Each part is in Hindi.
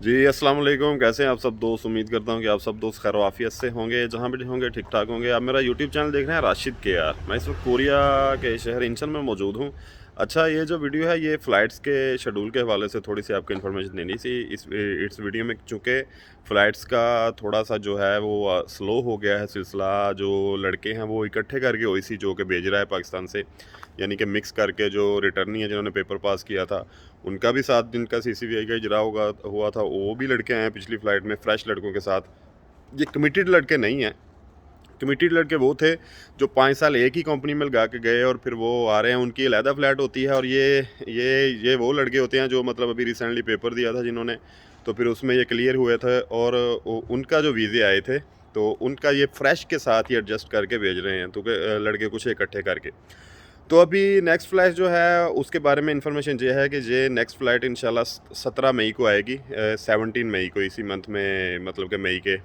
जी, अस्सलाम वालेकुम। कैसे हैं आप सब दोस्त? उम्मीद करता हूँ कि आप सब दोस्त खैर वाफ़ियत से होंगे, जहाँ भी होंगे ठीक-ठाक होंगे। आप मेरा यूट्यूब चैनल देख रहे हैं राशिद के आर। मैं इस वक्त कोरिया के शहर इंचन में मौजूद हूँ। अच्छा, ये जो वीडियो है ये फ़्लाइट्स के शेड्यूल के हवाले से थोड़ी-सी आपको इन्फॉर्मेशन देनी थी। इस वीडियो में चूँकि फ़्लाइट्स का थोड़ा-सा जो है वो स्लो हो गया है सिलसिला। जो लड़के हैं वो इकट्ठे करके ओईसी जो कि भेज रहा है पाकिस्तान से, यानी कि मिक्स करके जो रिटर्नी है जिन्होंने पेपर पास किया था, उनका भी 7 दिन का सीसीबीआई का इजरा हुआ था। वो भी लड़के आए हैं पिछली फ़्लाइट में फ्रेश लड़कों के साथ। ये कमिटेड लड़के नहीं हैं। कमिटेड लड़के वो थे जो 5 साल एक ही कंपनी में लगा के गए और फिर वो आ रहे हैं। उनकी अलहदा फ़्लाइट होती है। और ये वो लड़के होते हैं जो मतलब अभी रिसेंटली पेपर दिया था जिन्होंने, तो फिर उसमें ये क्लियर हुए थे और उनका जो वीज़े आए थे, तो उनका ये फ्रेश के साथ ही एडजस्ट करके भेज रहे हैं, तो लड़के कुछ इकट्ठे करके। तो अभी नेक्स्ट फ़्लाइट जो है उसके बारे में इंफॉर्मेशन ये है कि ये नेक्स्ट फ़्लाइट इंशाल्लाह 17 मई को आएगी, 17 मई को, इसी मंथ में, मतलब कि मई के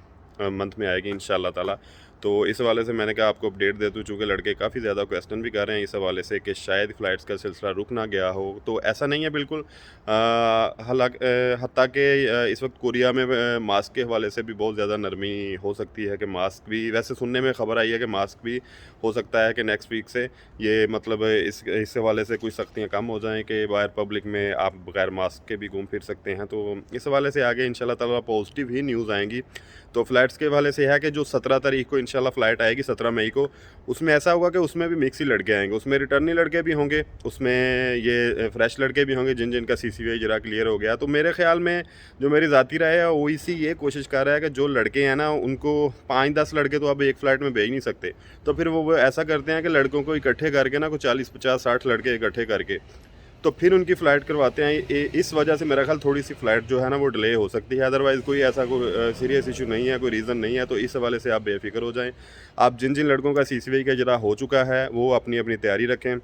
मंथ में आएगी इंशाल्लाह ताला। तो इस हवाले से मैंने कहा आपको अपडेट दे दूँ, चूँकि लड़के काफ़ी ज़्यादा क्वेश्चन भी कर रहे हैं इस हवाले से कि शायद फ़्लाइट्स का सिलसिला रुक ना गया हो। तो ऐसा नहीं है बिल्कुल। हत्ता कि इस वक्त कोरिया में मास्क के हवाले से भी बहुत ज़्यादा नरमी हो सकती है कि मास्क भी, वैसे सुनने में ख़बर आई है कि मास्क भी हो सकता है कि नेक्स्ट वीक से ये मतलब इस हवाले से कुछ सख्तियाँ कम हो जाएँ कि बाहर पब्लिक में आप बगैर मास्क के भी घूम फिर सकते हैं। तो इस हवाले से आगे इंशाल्लाह ताला पॉजिटिव ही न्यूज़ आएंगी। तो फ़्लाइट्स के हवाले से है कि जो 17 तारीख को इंशाल्लाह फ़्लाइट आएगी, 17 मई को, उसमें ऐसा होगा कि उसमें भी मिक्स ही लड़के आएंगे। उसमें रिटर्नी लड़के भी होंगे, उसमें ये फ्रेश लड़के भी होंगे जिनका सीसीबीआई जरा क्लियर हो गया। तो मेरे ख्याल में जो मेरी ज़ाती राय है, ओईसी ये कोशिश कर रहा है कि जो लड़के हैं ना उनको 5-10 लड़के तो अब एक फ़्लाइट में भेज नहीं सकते। तो फिर वो ऐसा करते हैं कि लड़कों को इकट्ठे करके ना, कुछ 40-50-60 लड़के इकट्ठे करके, तो फिर उनकी फ़्लाइट करवाते हैं। इस वजह से मेरा ख्याल थोड़ी सी फ़्लाइट जो है ना वो डिले हो सकती है। अदरवाइज़ कोई ऐसा कोई सीरियस इशू नहीं है, कोई रीज़न नहीं है। तो इस हवाले से आप बेफ़िक्र हो जाएँ। आप जिन जिन लड़कों का सीसीबीआई का इजरा हो चुका है वो अपनी अपनी तैयारी रखें,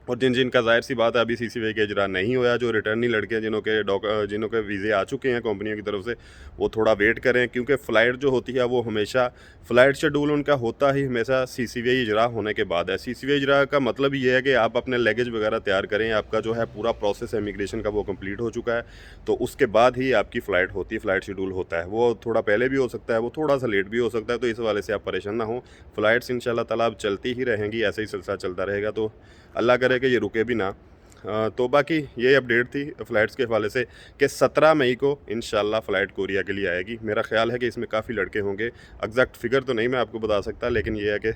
और जिन जिनका ज़ाहिर-सी बात है अभी सीसीबीआई का इजरा नहीं होया, जो रिटर्नी लड़के हैं जिन्हों के वीज़े आ चुके हैं कंपनियों की तरफ से, वो थोड़ा वेट करें। क्योंकि फ़्लाइट जो होती है वो हमेशा, फ़्लाइट शेड्यूल उनका होता ही हमेशा सीसीबीआई इजरा होने के बाद है। सीसीबीआई इजरा का मतलब ये है कि आप अपने लगेज वगैरह तैयार करें, आपका जो है पूरा प्रोसेस है इमिग्रेशन का वो कंप्लीट हो चुका है, तो उसके बाद ही आपकी फ़्लाइट होती है, फ़्लाइट शेड्यूल होता है। वो थोड़ा पहले भी हो सकता है, वो थोड़ा-सा लेट भी हो सकता है। तो इस हवाले से आप परेशान ना हों। फ़्लाइट्स इंशाल्लाह ताला अब चलती ही रहेंगी, ऐसे ही सिलसिला चलता रहेगा। तो अल्लाह करे कि ये रुके भी ना। तो बाकी ये अपडेट थी फ़्लाइट्स के हवाले से कि 17 मई को इंशाल्लाह फ़्लाइट कोरिया के लिए आएगी। मेरा ख़्याल है कि इसमें काफ़ी लड़के होंगे। एग्जैक्ट फ़िगर तो नहीं मैं आपको बता सकता, लेकिन ये है कि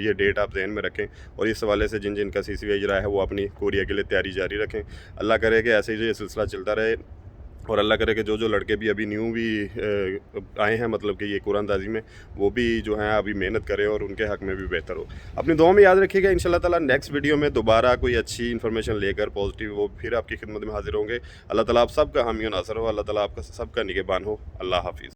ये डेट आप ज़हन में रखें, और इस हवाले से जिन जिनका सीसीबीआई इजरा है वो अपनी कोरिया के लिए तैयारी जारी रखें। अल्लाह करे कि ऐसे ही ये सिलसिला चलता रहे, और अल्लाह करे कि जो लड़के भी अभी न्यू भी आए हैं, मतलब कि ये कुरानदाजी में, वो भी जो हैं अभी मेहनत करें और उनके हक़ में भी बेहतर हो। अपनी दुआ में याद रखिएगा। इंशाल्लाह ताला नेक्स्ट वीडियो में दोबारा कोई अच्छी इन्फॉर्मेशन लेकर पॉजिटिव वो फिर आपकी खिदमत में हाज़िर होंगे। अल्लाह ताला आप सबका हामी और नासर हो। अल्लाह ताला आपका सबका निगहबान हो। अल्लाह हाफ़िज़।